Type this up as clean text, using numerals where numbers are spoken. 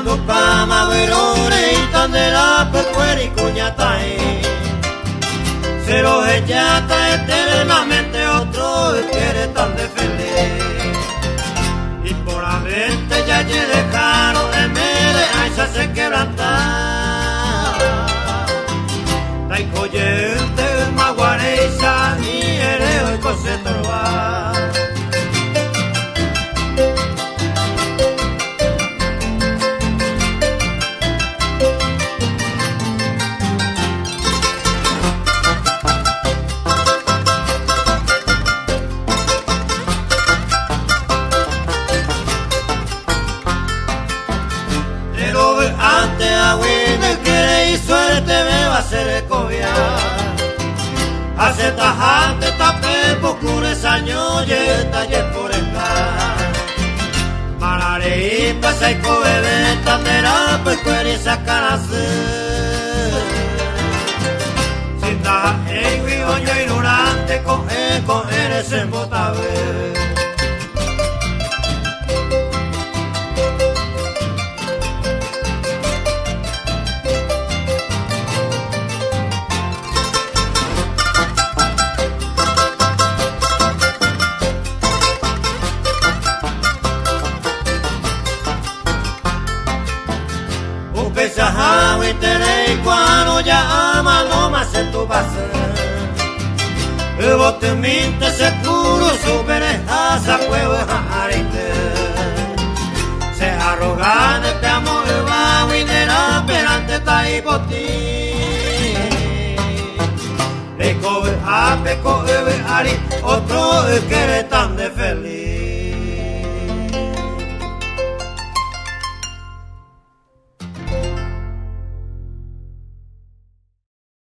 do pama verone tan de la percueri cuñatai. Se lo echata eternamente otro quiere tan de feliz. Y por la mente ya lle dejaron en mere aisa se quebranta. Tai coyente maguareisa y ereo y cose torba. Ante a Winner quiere y suerte me va a hacer cobiar. Hace tajante tape procure saño y talle por estar. Marare y pasa y cobebe tandera pues quiere sacar a ser. Sin taja en vivo yo ignorante coger ese embotable. Pesajao y tenéis cuando ya ama no más en tu base. El bote minte seguro supereja sa cuevo jarite. Se arrogan te amo el bajo y de la perante ta y boti. Le cobe a peco ebe ari otro que eres tan de feliz.